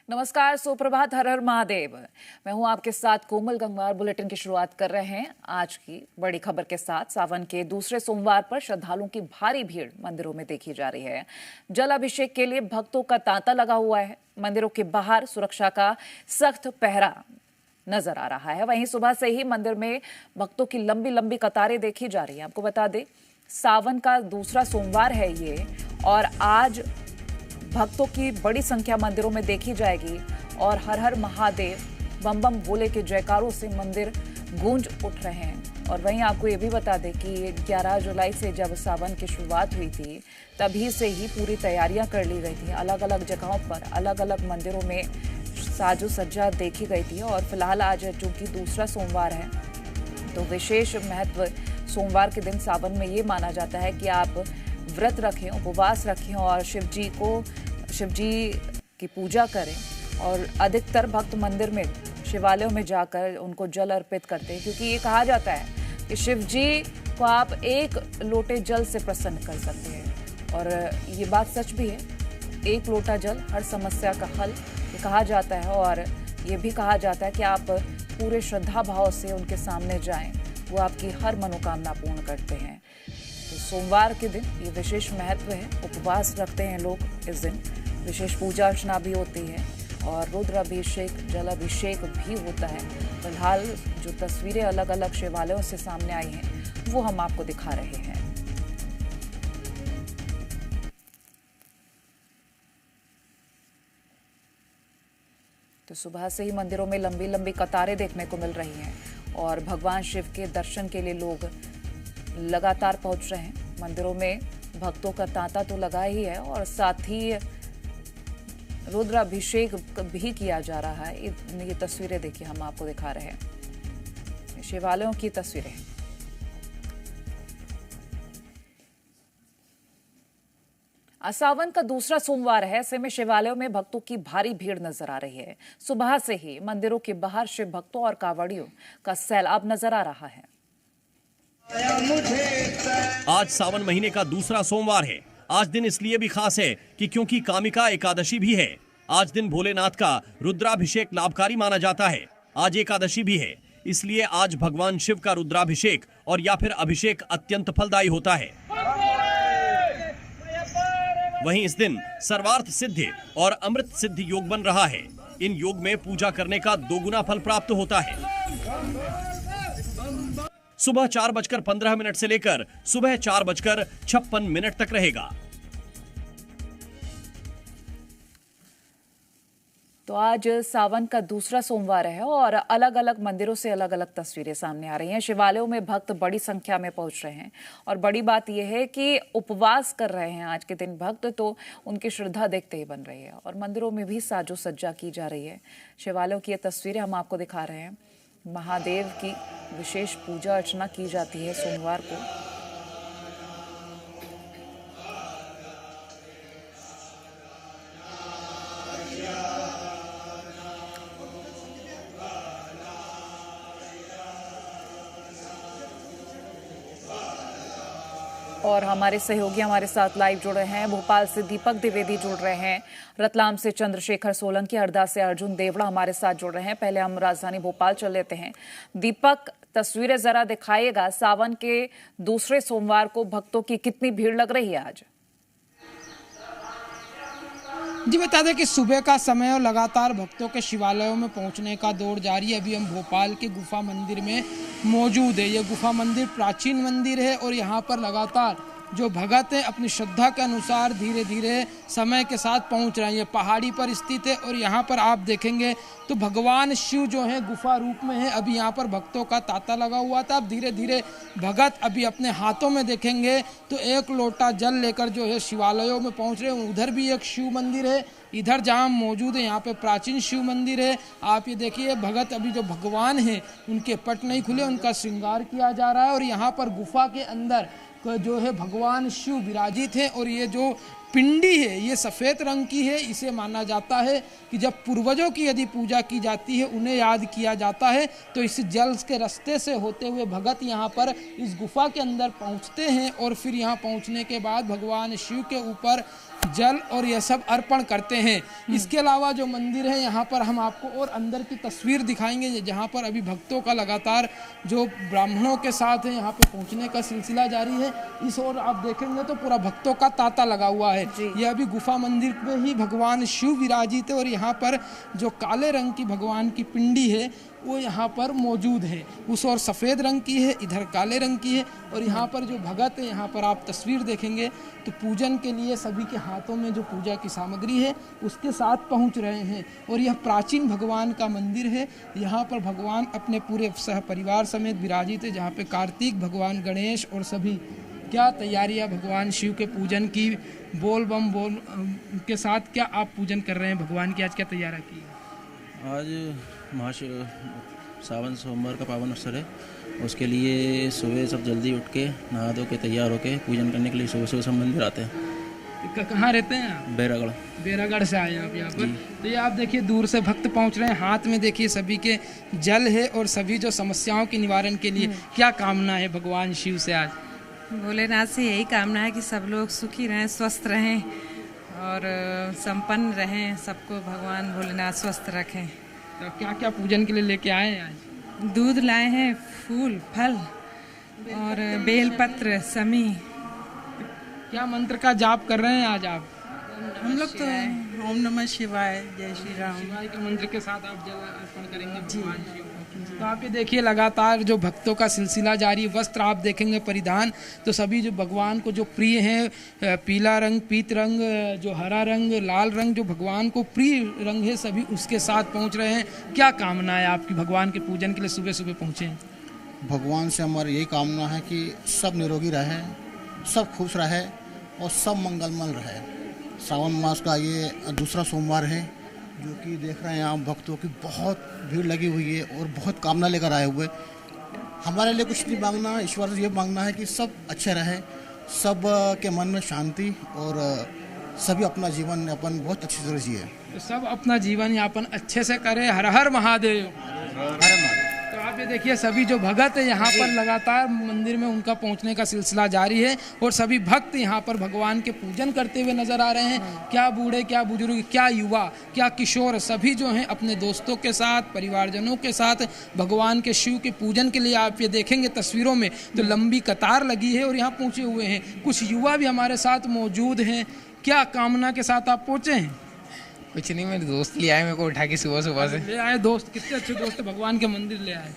नमस्कार, सुप्रभात, हर हर महादेव। मैं हूं आपके साथ कोमल गंगवार। बुलेटिन की शुरुआत कर रहे हैं आज की बड़ी खबर के साथ। सावन के दूसरे सोमवार पर श्रद्धालुओं की भारी भीड़ मंदिरों में देखी जा रही है। जल अभिषेक के लिए भक्तों का तांता लगा हुआ है। मंदिरों के बाहर सुरक्षा का सख्त पहरा नजर आ रहा है। वहीं सुबह से ही मंदिर में भक्तों की लंबी लंबी कतारें देखी जा रही है। आपको बता दें, सावन का दूसरा सोमवार है ये, और आज भक्तों की बड़ी संख्या मंदिरों में देखी जाएगी और हर हर महादेव बम बम भोले के जयकारों से मंदिर गूंज उठ रहे हैं। और वहीं आपको ये भी बता दें कि 11 जुलाई से जब सावन की शुरुआत हुई थी, तभी से ही पूरी तैयारियां कर ली गई थी। अलग अलग जगहों पर अलग अलग मंदिरों में साजो सज्जा देखी गई थी। और फिलहाल आज चूंकि दूसरा सोमवार है, तो विशेष महत्व सोमवार के दिन सावन में ये माना जाता है कि आप व्रत रखें, उपवास रखें और शिव जी की पूजा करें। और अधिकतर भक्त मंदिर में, शिवालयों में जाकर उनको जल अर्पित करते हैं, क्योंकि ये कहा जाता है कि शिव जी को आप एक लोटे जल से प्रसन्न कर सकते हैं। और ये बात सच भी है, एक लोटा जल हर समस्या का हल, ये कहा जाता है। और ये भी कहा जाता है कि आप पूरे श्रद्धा भाव से उनके सामने जाएं, वो आपकी हर मनोकामना पूर्ण करते हैं। तो सोमवार के दिन ये विशेष महत्व है। उपवास रखते हैं लोग इस दिन, विशेष पूजा अर्चना भी होती है और रुद्र अभिषेक, जल अभिषेक भी होता है। फिलहाल जो तस्वीरें अलग अलग शिवालयों से सामने आई हैं, वो हम आपको दिखा रहे हैं। तो सुबह से ही मंदिरों में लंबी लंबी कतारें देखने को मिल रही हैं और भगवान शिव के दर्शन के लिए लोग लगातार पहुंच रहे हैं। मंदिरों में भक्तों का तांता तो लगा ही है और साथ ही रुद्र अभिषेक भी किया जा रहा है। ये तस्वीरें देखिए, हम आपको दिखा रहे हैं शिवालयों की तस्वीरें। सावन का दूसरा सोमवार है, ऐसे में शिवालयों में भक्तों की भारी भीड़ नजर आ रही है। सुबह से ही मंदिरों के बाहर शिव भक्तों और कांवड़ियों का सैलाब नजर आ रहा है। आज सावन महीने का दूसरा सोमवार है। आज दिन इसलिए भी खास है कि क्योंकि कामिका एकादशी भी है। आज दिन भोलेनाथ का रुद्राभिषेक लाभकारी माना जाता है। आज एकादशी भी है, इसलिए आज भगवान शिव का रुद्राभिषेक और या फिर अभिषेक अत्यंत फलदायी होता है। वहीं इस दिन सर्वार्थ सिद्धि और अमृत सिद्धि योग बन रहा है। इन योग में पूजा करने का 2 गुना फल प्राप्त होता है। सुबह 4:15 से लेकर सुबह 4:56 तक रहेगा। तो आज सावन का दूसरा सोमवार है और अलग अलग मंदिरों से अलग अलग तस्वीरें सामने आ रही हैं। शिवालयों में भक्त बड़ी संख्या में पहुंच रहे हैं और बड़ी बात यह है कि उपवास कर रहे हैं आज के दिन भक्त, तो उनकी श्रद्धा देखते ही बन रही है। और मंदिरों में भी साजो सज्जा की जा रही है। शिवालयों की ये तस्वीरें हम आपको दिखा रहे हैं। महादेव की विशेष पूजा अर्चना की जाती है सोमवार को। और हमारे सहयोगी हमारे साथ लाइव जुड़े हैं। भोपाल से दीपक द्विवेदी जुड़ रहे हैं, रतलाम से चंद्रशेखर सोलंकी, हरदा से अर्जुन देवड़ा हमारे साथ जुड़ रहे हैं। पहले हम राजधानी भोपाल चल लेते हैं। दीपक, तस्वीरें जरा दिखाइएगा। सावन के दूसरे सोमवार को भक्तों की कितनी भीड़ लग रही है आज? जी बता दें कि सुबह का समय और लगातार भक्तों के शिवालयों में पहुंचने का दौर जारी है। अभी हम भोपाल के गुफा मंदिर में मौजूद है। ये गुफा मंदिर प्राचीन मंदिर है और यहाँ पर लगातार जो भगत हैं अपनी श्रद्धा के अनुसार धीरे धीरे समय के साथ पहुँच रहे हैं। ये पहाड़ी पर स्थित है और यहाँ पर आप देखेंगे तो भगवान शिव जो है गुफा रूप में है। अभी यहाँ पर भक्तों का तांता लगा हुआ था। अब धीरे धीरे भगत अभी अपने हाथों में देखेंगे तो एक लोटा जल लेकर जो है शिवालयों में पहुँच रहे हैं। उधर भी एक शिव मंदिर है, इधर जहाँ मौजूद है यहाँ पे प्राचीन शिव मंदिर है। आप ये देखिए, भगत अभी जो भगवान हैं उनके पट नहीं खुले, उनका श्रृंगार किया जा रहा है। और यहाँ पर गुफा के अंदर जो है भगवान शिव विराजित हैं। और ये जो पिंडी है ये सफ़ेद रंग की है। इसे माना जाता है कि जब पूर्वजों की यदि पूजा की जाती है, उन्हें याद किया जाता है, तो इस जल के रास्ते से होते हुए भगत यहाँ पर इस गुफा के अंदर पहुँचते हैं। और फिर यहाँ पहुँचने के बाद भगवान शिव के ऊपर जल और यह सब अर्पण करते हैं। इसके अलावा जो मंदिर है यहाँ पर हम आपको और अंदर की तस्वीर दिखाएंगे, जहाँ पर अभी भक्तों का लगातार जो ब्राह्मणों के साथ है यहाँ पे पहुँचने का सिलसिला जारी है। इस ओर आप देखेंगे तो पूरा भक्तों का तांता लगा हुआ है। यह अभी गुफा मंदिर में ही भगवान शिव विराजित है और यहाँ पर जो काले रंग की भगवान की पिंडी है वो यहाँ पर मौजूद है। उस और सफ़ेद रंग की है, इधर काले रंग की है। और यहाँ पर जो भगत है, यहाँ पर आप तस्वीर देखेंगे तो पूजन के लिए सभी के हाथों में जो पूजा की सामग्री है उसके साथ पहुँच रहे हैं। और यह प्राचीन भगवान का मंदिर है। यहाँ पर भगवान अपने पूरे सह परिवार समेत विराजित है, जहाँ पे कार्तिक भगवान, गणेश और सभी क्या तैयारियाँ भगवान शिव के पूजन की बोल बम बोल के साथ क्या आप पूजन कर रहे हैं भगवान की? आज क्या तैयारी की है? आज सावन सोमवार का पावन अवसर है, उसके लिए सुबह सब जल्दी उठ के नहा धो के तैयार होके पूजन करने के लिए सुबह सुबह सब मंदिर आते हैं। कहाँ रहते हैं आप? बैरागढ़। बैरागढ़ से आए हैं आप यहाँ पर। तो ये आप देखिए दूर से भक्त पहुँच रहे हैं, हाथ में देखिए सभी के जल है और सभी जो समस्याओं के निवारण के लिए क्या कामना है भगवान शिव से? आज भोलेनाथ से यही कामना है कि सब लोग सुखी रहें, स्वस्थ रहें और संपन्न रहें, सबको भगवान भोलेनाथ स्वस्थ रखें। तो क्या क्या पूजन के लिए लेके आए हैं आज? दूध लाए हैं, फूल फल और बेलपत्र, समी। क्या मंत्र का जाप कर रहे हैं आज आप? हम लोग तो ओम नमः शिवाय, जय श्री राम शिवाय के मंत्र के साथ आप जल अर्पण करेंगे भगवान शिव को। तो आप ये देखिए लगातार जो भक्तों का सिलसिला जारी। वस्त्र आप देखेंगे परिधान तो सभी जो भगवान को जो प्रिय हैं, पीला रंग, पीत रंग, जो हरा रंग, लाल रंग, जो भगवान को प्रिय रंग है सभी उसके साथ पहुंच रहे हैं। क्या कामना है आपकी भगवान के पूजन के लिए सुबह सुबह पहुँचे? भगवान से हमारी यही कामना है कि सब निरोगी रहे, सब खुश रहे और सब मंगलमय रहे। सावन मास का ये दूसरा सोमवार है, जो कि देख रहे हैं आप भक्तों की बहुत भीड़ लगी हुई है और बहुत कामना लेकर आए हुए। हमारे लिए कुछ नहीं मांगना, ईश्वर से ये मांगना है कि सब अच्छे रहे, सब के मन में शांति और सभी अपना जीवन यापन बहुत अच्छी तरह जिए। तो सब अपना जीवन यापन अच्छे से करें। हर हर महादेव। हर महादेव। तो आप ये देखिए सभी जो भगत है यहाँ पर लगातार मंदिर में उनका पहुँचने का सिलसिला जारी है और सभी भक्त यहाँ पर भगवान के पूजन करते हुए नजर आ रहे हैं। क्या बूढ़े, क्या बुजुर्ग, क्या युवा, क्या किशोर, सभी जो हैं अपने दोस्तों के साथ, परिवारजनों के साथ भगवान के शिव के पूजन के लिए आप ये देखेंगे तस्वीरों में तो लंबी कतार लगी है और यहाँ पहुँचे हुए हैं। कुछ युवा भी हमारे साथ मौजूद हैं। क्या कामना के साथ आप पहुँचे हैं? कुछ नहीं, मेरे दोस्त ले आए मेरे को उठा के सुबह सुबह से। ले आए दोस्त? कितने अच्छे दोस्त है, भगवान के मंदिर ले आए।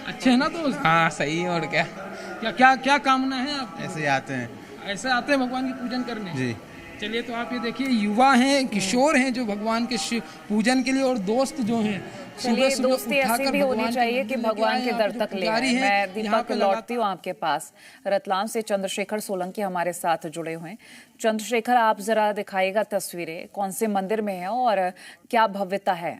अच्छे है ना दोस्त? हाँ सही है। और क्या क्या क्या क्या कामना है आप? ऐसे आते हैं। ऐसे आते हैं भगवान की पूजन करने? जी। चलिए तो आप ये देखिए युवा हैं, किशोर हैं जो भगवान के पूजन के लिए और दोस्त जो हैं चलिए दोस्ती ऐसी भी होनी चाहिए कि भगवान के दर तक ले आए। मैं दीपक लौटती हूँ आपके पास। रतलाम से चंद्रशेखर सोलंकी हमारे साथ जुड़े हुए हैं। चंद्रशेखर, आप जरा दिखाइएगा तस्वीरें, कौन से मंदिर में है और क्या भव्यता है?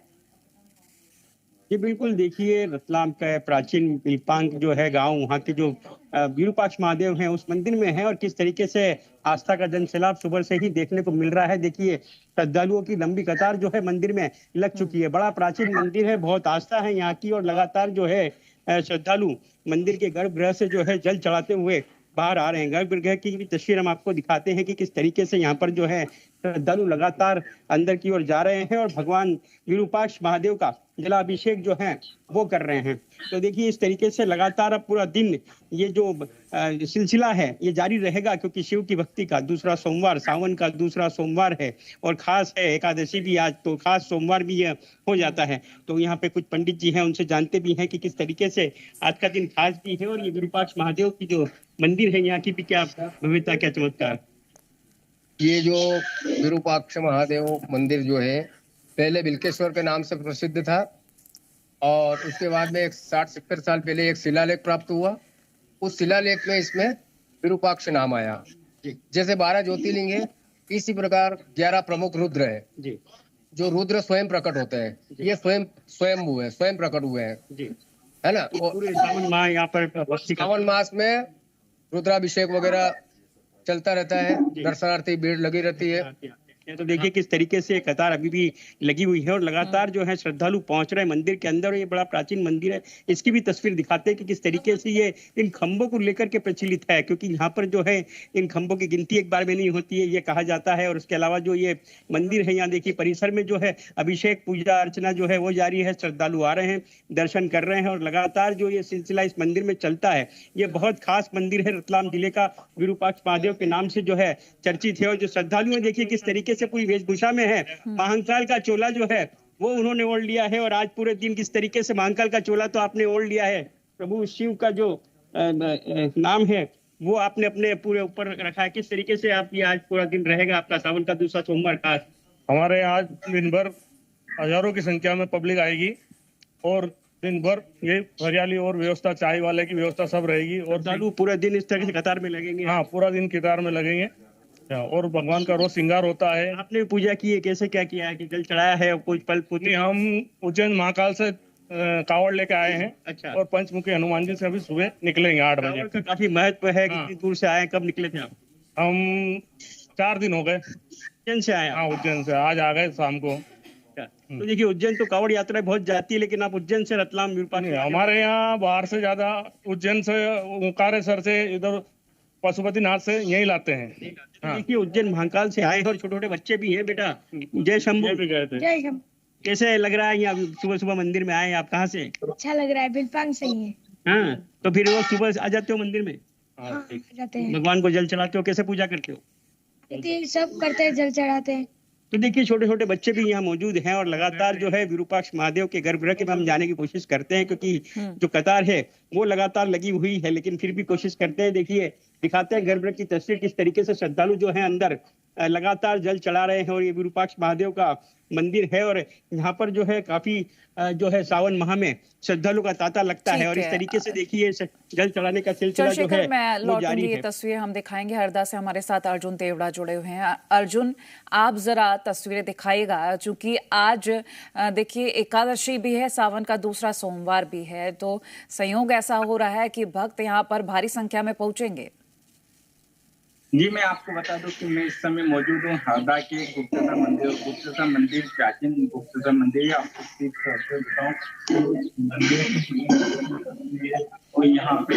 जी बिल्कुल, देखिए रतलाम का प्राचीन बिलपांक जो है गांव, वहाँ के जो विरूपाक्ष महादेव हैं उस मंदिर में है और किस तरीके से आस्था का जनसैलाब सुबह से ही देखने को मिल रहा है। देखिए श्रद्धालुओं की लंबी कतार जो है मंदिर में लग चुकी है। बड़ा प्राचीन मंदिर है, बहुत आस्था है यहाँ की और लगातार जो है श्रद्धालु मंदिर के गर्भगृह से जो है जल चढ़ाते हुए बाहर आ रहे हैं। गर्भगृह की भी तस्वीर हम आपको दिखाते हैं कि किस तरीके से यहाँ पर जो है श्रद्धालु लगातार अंदर की ओर जा रहे हैं और भगवान विरूपाक्ष महादेव का जलाभिषेक जो है वो कर रहे हैं। तो देखिए इस तरीके से लगातार अब पूरा दिन ये जो सिलसिला है ये जारी रहेगा, क्योंकि शिव की भक्ति का दूसरा सोमवार, सावन का दूसरा सोमवार है और खास है एकादशी भी आज, तो खास सोमवार भी ये हो जाता है। तो यहाँ पे कुछ पंडित जी हैं, उनसे जानते भी हैं कि किस तरीके से आज का दिन खास भी है और ये विरूपाक्ष महादेव की जो मंदिर है यहाँ की भी क्या भव्यता, क्या चमत्कार। ये जो विरूपाक्ष महादेव मंदिर जो है पहले बिल्केश्वर के नाम से प्रसिद्ध था और उसके बाद में 60-70 साल पहले एक शिलालेख प्राप्त हुआ। उस शिलालेख में इसमें विरूपाक्ष नाम आया। जैसे 12 ज्योतिर्लिंग है, इसी प्रकार 11 प्रमुख रुद्र है। जो रुद्र स्वयं प्रकट होते हैं, ये स्वयं हुए हैं, स्वयं प्रकट हुए हैं, है ना। पूरे सावन माह यहाँ पर सावन मास में रुद्राभिषेक वगैरह चलता रहता है, दर्शनार्थी भीड़ लगी रहती है। तो देखिए किस तरीके से कतार अभी भी लगी हुई है और लगातार जो है श्रद्धालु पहुंच रहे हैं मंदिर के अंदर। और ये बड़ा प्राचीन मंदिर है, इसकी भी तस्वीर दिखाते हैं कि किस तरीके से ये इन खंभों को लेकर के प्रचलित है, क्योंकि यहाँ पर जो है इन खंभों की गिनती एक बार में नहीं होती है, ये कहा जाता है। और उसके अलावा जो ये मंदिर है, यहाँ देखिए परिसर में जो है अभिषेक पूजा अर्चना जो है वो जारी है, श्रद्धालु आ रहे हैं, दर्शन कर रहे हैं और लगातार जो ये सिलसिला इस मंदिर में चलता है। ये बहुत खास मंदिर है, रतलाम जिले का विरूपाक्ष महादेव के नाम से जो है चर्चित है। और जो श्रद्धालु है देखिए किस तरीके से पूरी वेशभूषा में है, महाकाल का चोला जो है वो उन्होंने ओढ़ लिया है। और आज पूरे दिन किस तरीके से महाकाल का चोला तो आपने ओढ़ लिया है, प्रभु शिव का जो नाम है वो आपने अपने पूरे ऊपर रखा है। किस तरीके से आप ये आज पूरा दिन रहेगा आपका सावन का दूसरा सोमवार का? हमारे आज दिन भर हजारों की संख्या में पब्लिक आएगी और दिन भर ये हरियाली और व्यवस्था, चाय वाले की व्यवस्था सब रहेगी। और श्रद्धालु पूरे दिन इस तरह से कतार में लगेंगे? हाँ, पूरा दिन कतार में लगेंगे और भगवान का रोज श्रृंगार होता है। आपने पूजा की है, कैसे क्या किया है कि जल चढ़ाया है और कुछ फल फूल? हम उज्जैन महाकाल से कावड़ लेके आए हैं। अच्छा। और पंचमुखी हनुमान जी से अभी सुबह निकलेंगे 8 बजे। काफी महत्व है। कितनी दूर से आए, कब निकले थे आप? हम 4 दिन हो गए। उज्जैन से आए? हाँ, उज्जैन से आज आ गए शाम को। तो देखिए उज्जैन तो कावड़ यात्रा बहुत जाती है, लेकिन आप उज्जैन से रतलाम विरूपाक्ष? हमारे यहाँ बाहर से ज्यादा उज्जैन से, ओंकारेश्वर से, इधर पशुपतिनाथ से यही लाते हैं। देखिए उज्जैन महाकाल से आए और छोटे छोटे बच्चे भी हैं। बेटा जय शंभू। गए थे। कैसे लग रहा है यहाँ सुबह सुबह मंदिर में आए? आप कहाँ से? अच्छा लग रहा है, बिलपांग से ही है। हाँ, तो फिर वो सुबह आ जाते हो मंदिर में? हाँ, आ जाते हैं। भगवान को जल चढ़ाते हो? कैसे पूजा करते हो? सब करते हैं, जल चढ़ाते हैं। तो देखिए छोटे छोटे बच्चे भी यहाँ मौजूद हैं और लगातार जो है विरूपाक्ष महादेव के गर्भगृह के में हम जाने की कोशिश करते हैं, क्योंकि जो कतार है वो लगातार लगी हुई है, लेकिन फिर भी कोशिश करते हैं। देखिए दिखाते हैं गर्भगृह की तस्वीर, किस तरीके से श्रद्धालु जो है अंदर लगातार जल चढ़ा रहे हैं। और ये विरूपाक्ष महादेव का मंदिर है और यहाँ पर जो है काफी जो है सावन माह में श्रद्धालु का तांता लगता है। और इस तरीके से देखिए जल चढ़ाने का सिलसिला जो है वो जारी है। ये तस्वीर हम दिखाएंगे। हरदा से हमारे साथ अर्जुन तेवड़ा जुड़े हुए हैं। अर्जुन, आप जरा तस्वीरें दिखाइएगा, चूंकि आज देखिए एकादशी भी है, सावन का दूसरा सोमवार भी है, तो संयोग ऐसा हो रहा है कि भक्त यहाँ पर भारी संख्या में पहुंचेंगे। जी, मैं आपको बता दूं कि मैं इस समय मौजूद हूँ हरदा के गुप्तेश्वर मंदिर प्राचीन गुप्तेश्वर मंदिर। आपको बताऊँ और यहाँ पे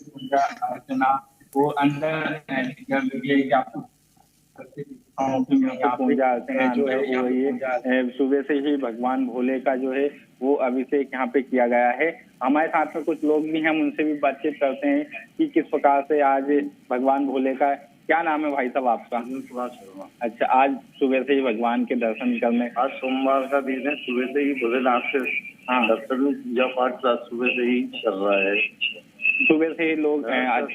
पूजा अर्चना वो अंदर आपको पूजा अर्चना जो है वो ये सुबह से ही भगवान भोले का जो है वो अभिषेक यहाँ पे किया गया है। हमारे साथ में कुछ लोग भी हैं, हम उनसे भी बातचीत करते हैं कि किस प्रकार से आज भगवान भोले का, क्या नाम है भाई साहब आपका? अच्छा, आज सुबह से ही भगवान के दर्शन करने, आज सोमवार का दिन है, सुबह से ही भोलेनाथ से दर्शन पूजा पाठ सुबह से ही चल रहा है। सुबह से ही लोग हैं आज,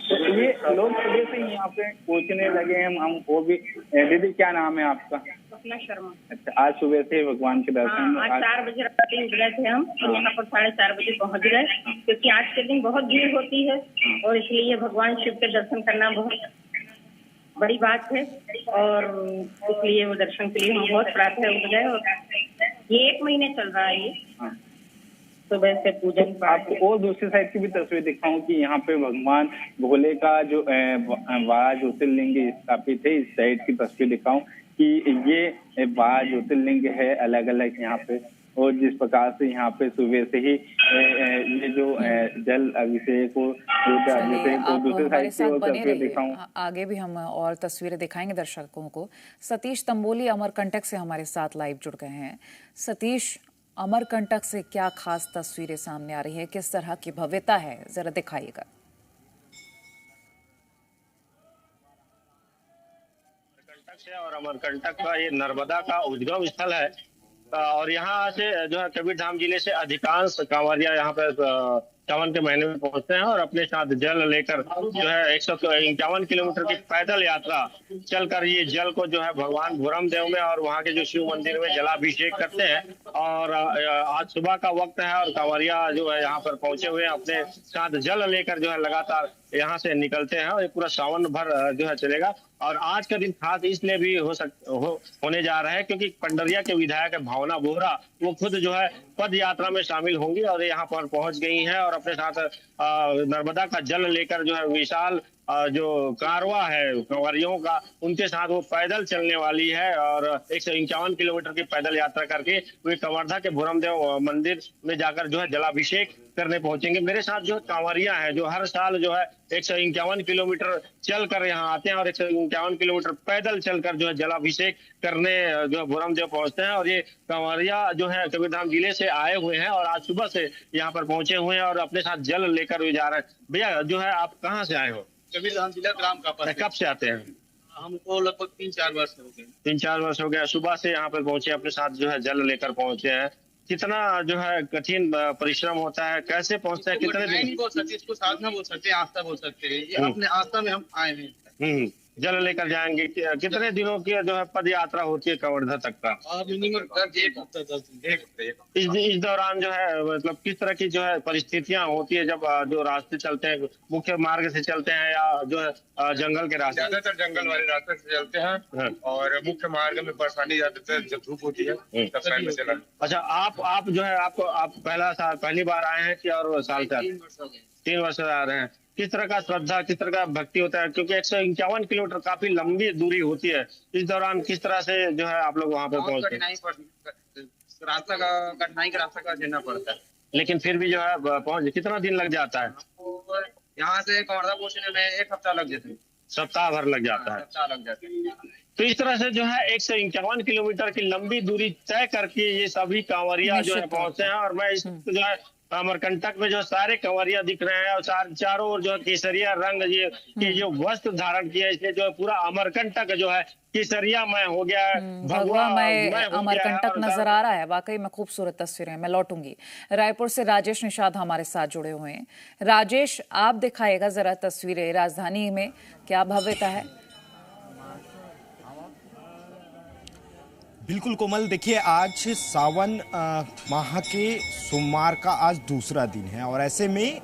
तो ये लोग सुबह से यहाँ पे पहुँचने लगे हैं। हम वो भी, दीदी क्या नाम है आपका? सपना शर्मा। अच्छा, आज सुबह से भगवान के दर्शन? आज 4 बजे रात निकले थे हम और यहाँ पर 4:30 बजे पहुँच गए, क्योंकि आज के दिन बहुत भीड़ होती है और इसलिए भगवान शिव के दर्शन करना बहुत बड़ी बात है। और इसलिए वो दर्शन के लिए हम बहुत प्रातः उठ गए और ये 1 महीने चल रहा है ये सुबह से पूजन पाठ। और दूसरी साइड की भी तस्वीर दिखाऊं कि यहाँ पे भगवान भोले का जो 12 ज्योतिर्लिंग स्थापित है, इस साइड की तस्वीर दिखाऊं कि ये 12 ज्योतिर्लिंग है अलग अलग यहाँ पे। और जिस प्रकार से यहाँ पे सुबह से ही ये जो जल अभिषेक और दूसरे साइड की तस्वीर दिखाऊं। आगे भी हम और तस्वीरें दिखाएंगे दर्शकों को। सतीश तंबोली अमरकंटक से हमारे साथ लाइव जुड़ गए हैं। सतीश, अमरकंटक से क्या खास तस्वीरें सामने आ रही है, किस तरह की भव्यता है, जरा दिखाइएगा। अमरकंटक से, और अमरकंटक का ये नर्मदा का उद्गम स्थल है और यहाँ से जो है कबीरधाम जिले से अधिकांश कांवरिया यहाँ पे सावन के महीने में पहुंचते हैं और अपने साथ जल लेकर जो है 151 किलोमीटर की पैदल यात्रा चलकर ये जल को जो है भगवान भूरम देव में और वहाँ के जो शिव मंदिर में जलाभिषेक करते हैं। और आज सुबह का वक्त है और कांवरिया जो है यहाँ पर पहुंचे हुए हैं, अपने साथ जल लेकर जो है लगातार यहाँ से निकलते हैं और ये पूरा सावन भर जो है चलेगा। और आज का दिन खास इसलिए भी होने जा रहा है क्योंकि पंडरिया के विधायक भावना बोहरा वो खुद जो है पद यात्रा में शामिल होंगी और यहाँ पर पहुंच गई हैं और अपने साथ नर्मदा का जल लेकर जो है विशाल जो कारवा है कंवरियों का, उनके साथ वो पैदल चलने वाली है और 151 किलोमीटर की पैदल यात्रा करके वे कवर्धा के भूरमदेव मंदिर में जाकर जो है जलाभिषेक करने पहुंचेंगे। मेरे साथ जो कांवरिया है जो हर साल जो है 151 किलोमीटर चलकर यहाँ आते हैं और 151 किलोमीटर पैदल चलकर जो है जलाभिषेक करने जो है भूरमदेव पहुंचते हैं। और ये कांवरिया जो है कबीरधाम जिले से आए हुए हैं और आज सुबह से यहाँ पर पहुंचे हुए हैं और अपने साथ जल लेकर भी जा रहे हैं। भैया जो है आप कहाँ से आए हो? कबीरधाम जिला ग्राम कापा। कब से आते हैं? हमको लगभग 3-4 वर्ष हो गए। 3-4 वर्ष हो गया। सुबह से यहाँ पर पहुंचे, अपने साथ जो है जल लेकर पहुंचे हैं। कितना जो है कठिन परिश्रम होता है, कैसे पहुंचते हैं, कितने दिन? नहीं बोल सकते इसको, साधना बोल सकते हैं, आस्था बोल सकते हैं। ये अपने आस्था में हम आए हैं। जल लेकर जाएंगे। कितने दिनों की जो है पद यात्रा होती है कवर्धा तक का? मिनिमम 1 हफ्ता 10 दिन। इस दौरान जो है मतलब किस तरह की जो है परिस्थितियां होती है जब जो रास्ते चलते हैं, मुख्य मार्ग से चलते हैं या जो है जंगल के रास्ते? ज्यादातर जंगल वाले रास्ते से चलते हैं और मुख्य मार्ग में परेशानी ज्यादातर जब धूप होती है तब साइड में चला। अच्छा, आप जो है आप पहली बार आए हैं कि और साल से? 3 वर्ष से आ रहे हैं। किस तरह का श्रद्धा, किस तरह का भक्ति होता है, क्योंकि 151 किलोमीटर काफी लंबी दूरी होती है। इस दौरान किस तरह से जो है आप लोग वहाँ पे पहुँचते हैं? कठिनाई का रास्ता का झेलना पड़ता है, लेकिन फिर भी जो है पहुँच, कितना दिन लग जाता है? यहाँ से कवर्धा पहुँचने में 1 हफ्ता लग जाता है। सप्ताह भर लग जाता है। सप्ताह लग जाता है। तो इस तरह से जो है 151 किलोमीटर की लंबी दूरी तय करके ये सभी कांवरिया जो है पहुंचते हैं। और मैं इस जो है अमरकंटक में जो सारे कंवरिया दिख रहे हैं और चारों ओर जो है केसरिया रंग ये की जो वस्त्र धारण किया, इसलिए जो है पूरा अमरकंटक जो है केसरियामय हो गया है, भगवामय अमरकंटक नजर आ रहा है। वाकई में खूबसूरत तस्वीरें। मैं लौटूंगी। रायपुर से राजेश निषाद हमारे साथ जुड़े हुए हैं। राजेश, आप दिखाएगा जरा तस्वीरें, राजधानी में क्या भव्यता है? बिल्कुल कोमल, देखिए आज सावन माह के सोमवार का आज दूसरा दिन है और ऐसे में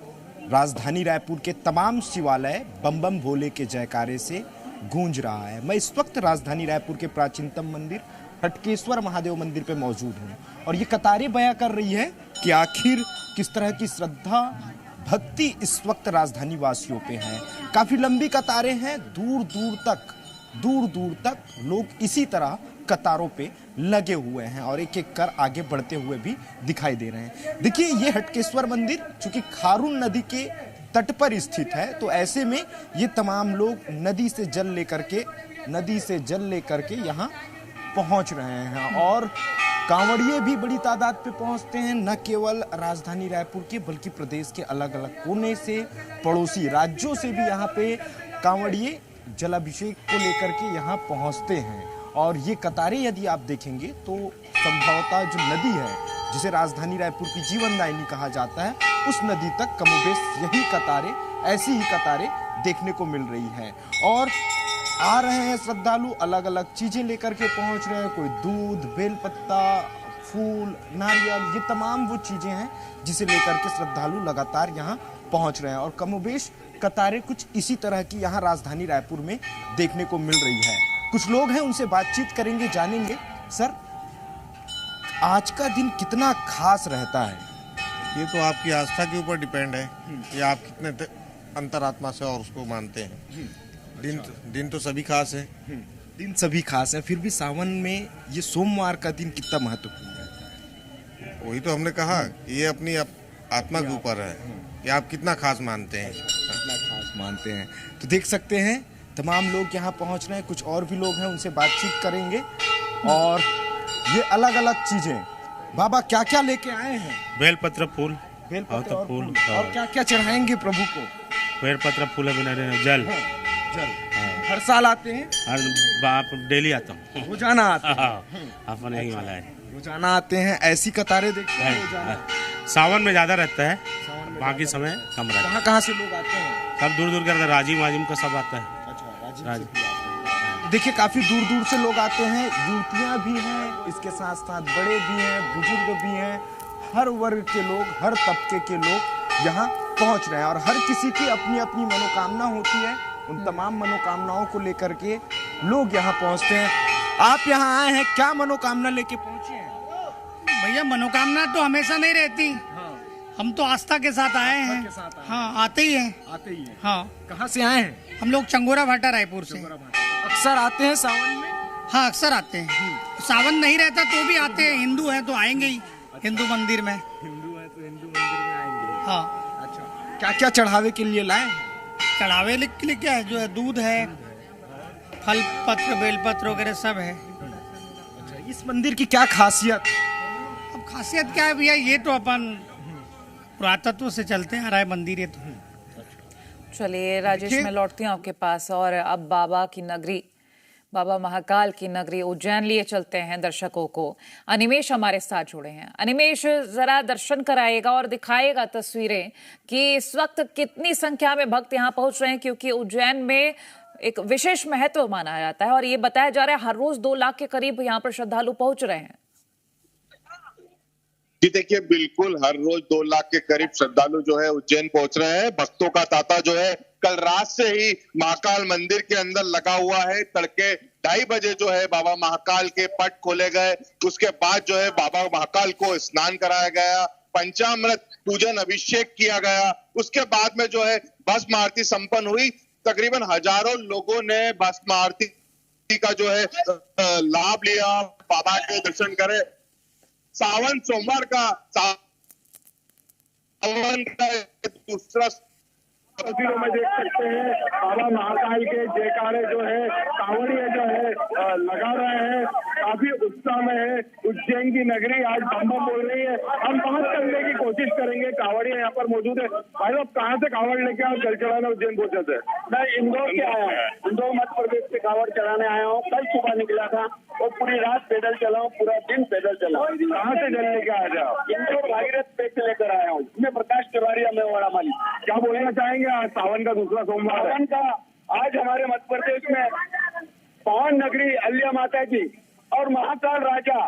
राजधानी रायपुर के तमाम शिवालय बम बम भोले के जयकारे से गूंज रहा है। मैं इस वक्त राजधानी रायपुर के प्राचीनतम मंदिर हटकेश्वर महादेव मंदिर पे मौजूद हूँ और ये कतारें बयां कर रही है कि आखिर किस तरह की श्रद्धा भक्ति इस वक्त राजधानी वासियों पे है। काफी लंबी कतारें हैं, दूर दूर तक लोग इसी तरह कतारों पे लगे हुए हैं और एक एक कर आगे बढ़ते हुए भी दिखाई दे रहे हैं। देखिए ये हटकेश्वर मंदिर चूंकि खारून नदी के तट पर स्थित है, तो ऐसे में ये तमाम लोग नदी से जल लेकर के यहाँ पहुंच रहे हैं और कांवड़िए भी बड़ी तादाद पे पहुंचते हैं, न केवल राजधानी रायपुर के बल्कि प्रदेश के अलग अलग कोने से, पड़ोसी राज्यों से भी यहाँ पे कांवड़िए जलाभिषेक को लेकर के यहाँ पहुंचते हैं। और ये कतारें यदि आप देखेंगे तो संभवतः जो नदी है जिसे राजधानी रायपुर की जीवनदायिनी कहा जाता है, उस नदी तक कमोबेश यही कतारें, ऐसी ही कतारें देखने को मिल रही है। और आ रहे हैं श्रद्धालु, अलग अलग चीजें लेकर के पहुंच रहे हैं। कोई दूध, बेलपत्ता, फूल, नारियल, ये तमाम वो चीजें हैं जिसे लेकर के श्रद्धालु लगातार यहाँ पहुंच रहे हैं और कमोबेश कतारें कुछ इसी तरह की यहाँ राजधानी रायपुर में देखने को मिल रही है। कुछ लोग हैं, उनसे बातचीत करेंगे, जानेंगे। सर, आज का दिन कितना खास रहता है? ये तो आपकी आस्था के ऊपर डिपेंड है कि आप कितने अंतरात्मा से और उसको मानते हैं। दिन तो सभी खास है। दिन सभी खास है, फिर भी सावन में ये सोमवार का दिन कितना महत्वपूर्ण है? वही तो हमने कहा, ये अपनी आत्मा के ऊपर है कि आप कितना खास मानते हैं। कितना खास मानते हैं। तो देख सकते हैं तमाम लोग यहाँ पहुँच रहे हैं। कुछ और भी लोग हैं, उनसे बातचीत करेंगे। और ये अलग अलग चीजें, बाबा क्या क्या लेके आए हैं? बेलपत्र फूल, बेलपत्र और फूल। और क्या क्या चढ़ाएंगे प्रभु को? बेलपत्र फूल, जल। हर साल आते हैं? हर डेली आता हूँ। रोजाना आते हैं? अपन यही वाला है, रोजाना आते हैं। ऐसी कतारें देखते हैं? सावन में ज्यादा रहता है, बाकी समय कम रहता है। कहाँ से लोग आते हैं? सब दूर दूर का, राजिम का सब आता है। देखिए काफी दूर दूर से लोग आते हैं, युवतियां भी हैं, इसके साथ साथ बड़े भी हैं, बुजुर्ग भी हैं, हर वर्ग के लोग, हर तबके के लोग यहाँ पहुँच रहे हैं और हर किसी की अपनी अपनी मनोकामना होती है। उन तमाम मनोकामनाओं को लेकर के लोग यहाँ पहुँचते हैं। आप यहाँ आए हैं, क्या मनोकामना लेके पहुँचे हैं? भैया मनोकामना तो हमेशा नहीं रहती, हम तो आस्था के साथ आए हैं। हाँ, आते ही हैं। हाँ। कहाँ से आए हैं? हम लोग चंगोरा भाटा रायपुर से। अक्सर आते हैं सावन में? हाँ, अक्सर आते हैं। सावन नहीं रहता तो भी आते हैं, हिंदू हैं तो आएंगे ही। हिंदू मंदिर में। हिंदू है तो हिंदू मंदिर में आएंगे। हाँ। अच्छा, क्या क्या चढ़ावे के लिए लाए हैं? चढ़ावे के लिए क्या है, जो है दूध है, फल पत्र, बेलपत्र वगैरह सब है। अच्छा, इस मंदिर की क्या खासियत? अब खासियत क्या है भैया, ये तो अपन पुरातत्व से चलते आ रहा है मंदिर ये तो। चलिए राजेश, मैं लौटती हूँ आपके पास और अब बाबा की नगरी, बाबा महाकाल की नगरी उज्जैन लिए चलते हैं दर्शकों को। अनिमेश हमारे साथ जुड़े हैं। अनिमेश, जरा दर्शन कराएगा और दिखाएगा तस्वीरें कि इस वक्त कितनी संख्या में भक्त यहाँ पहुंच रहे हैं, क्योंकि उज्जैन में एक विशेष महत्व माना जाता है और ये बताया जा रहा है हर रोज 2 लाख के करीब यहाँ पर श्रद्धालु पहुंच रहे हैं। जी देखिए, बिल्कुल हर रोज 2 लाख के करीब श्रद्धालु जो है उज्जैन पहुंच रहे हैं। भक्तों का तांता जो है कल रात से ही महाकाल मंदिर के अंदर लगा हुआ है। तड़के 2:30 बजे जो है बाबा महाकाल के पट खोले गए। उसके बाद जो है बाबा महाकाल को स्नान कराया गया, पंचामृत पूजन अभिषेक किया गया। उसके बाद में जो है भस्म आरती संपन्न हुई। तकरीबन हजारों लोगों ने भस्म आरती का जो है लाभ लिया, बाबा के दर्शन करे। सावन सोमवार का सावन का दूसरा तस्वीरों में देख सकते हैं बाबा महाकाल के जयकारे जो है कांवड़िया जो है लगा रहे हैं। काफी उत्साह में है उज्जैन की नगरी, आज बम बम बोल रही है। हम बात करने की कोशिश करेंगे, कांवड़िया यहाँ पर मौजूद है। भाई लोग कहाँ से कांवड़ लेके आप जल चढ़ाने उज्जैन पहुंचे थे? मैं इंदौर से आया हूँ, इंदौर मध्य प्रदेश से कांवड़ चढ़ाने आया हूँ। कल सुबह निकला था और पूरी रात पैदल चला हूँ, पूरा दिन पैदल चला। कहाँ से जल लेके आया था? इंदौर भागीरथ पेट से लेकर आया हूँ। मैं प्रकाश तिवारी में वाड़ा माली। क्या बोलना चाहेंगे? आज सावन का दूसरा सोमवार, सावन का आज हमारे मध्य प्रदेश में पावन नगरी अल्या माता जी और महाकाल राजा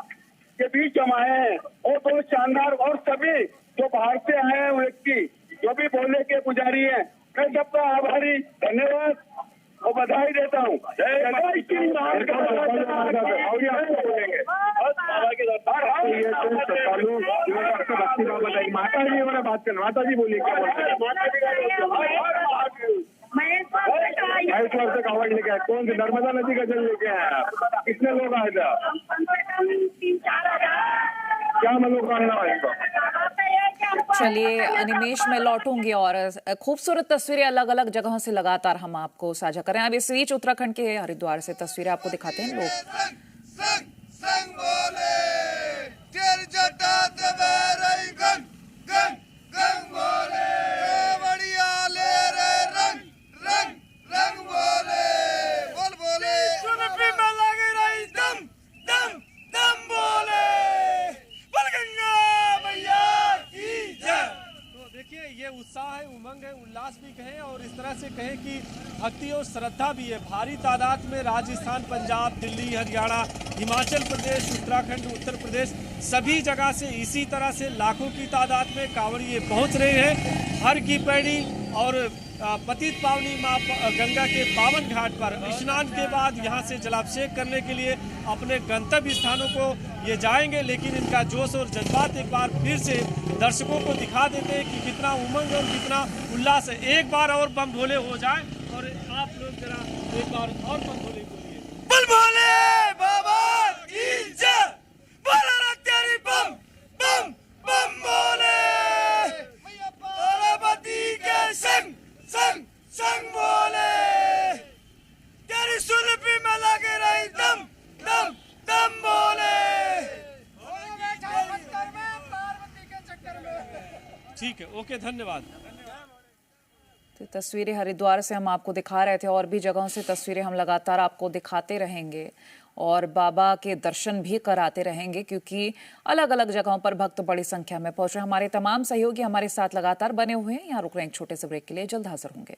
के बीच हम आए हैं और बहुत शानदार। और सभी जो बाहर से आए हैं व्यक्ति जो भी बोले के पुजारी हैं, मैं सबका आभारी, धन्यवाद और बधाई देता हूँ। माता जी हमारा बात करना, माता जी बोलिए क्या बोलते हैं? महेश्वर से कांवड़ लेके आए। कौन सी नर्मदा नदी का जल लेके आया? कितने लोग आए थे? 3-4 क्या मनोकामना है इनको? चलिए अनिमेश, मैं लौटूंगी और खूबसूरत तस्वीरें अलग अलग जगहों से लगातार हम आपको साझा करें। अब इस बीच उत्तराखंड के हरिद्वार से तस्वीरें आपको दिखाते हैं लोग। ये उत्साह है, उमंग है, उल्लास भी कहें और इस तरह से कहें कि भक्ति और श्रद्धा भी है। भारी तादाद में राजस्थान, पंजाब, दिल्ली, हरियाणा, हिमाचल प्रदेश, उत्तराखंड, उत्तर प्रदेश सभी जगह से इसी तरह से लाखों की तादाद में कांवड़िए पहुंच रहे हैं। हर की पैड़ी और पतित पावनी माँ गंगा के पावन घाट पर स्नान के बाद यहाँ से जलाभिषेक करने के लिए अपने गंतव्य स्थानों को ये जाएंगे। लेकिन इनका जोश और जज्बात एक बार फिर से दर्शकों को दिखा देते हैं कि कितना उमंग और कितना उल्लास है। एक बार और बम भोले हो जाए और आप लोग जरा एक बार और बम भोले बोलिए। बम भोले बाबा की जय, बोलो रे तेरी बम बम बम भोले, पार्वती के संग संग संग बोले, तेरी सुरभि में लगे रही दम दम दम बोले। ठीक है, ओके, धन्यवाद। तो तस्वीरें हरिद्वार से हम आपको दिखा रहे थे और भी जगहों से तस्वीरें हम लगातार आपको दिखाते रहेंगे और बाबा के दर्शन भी कराते रहेंगे, क्योंकि अलग अलग जगहों पर भक्त बड़ी संख्या में पहुंच रहे हैं। हमारे तमाम सहयोगी हमारे साथ लगातार बने हुए हैं। यहाँ रुक रहे हैं एक छोटे से ब्रेक के लिए, जल्द हाजिर होंगे।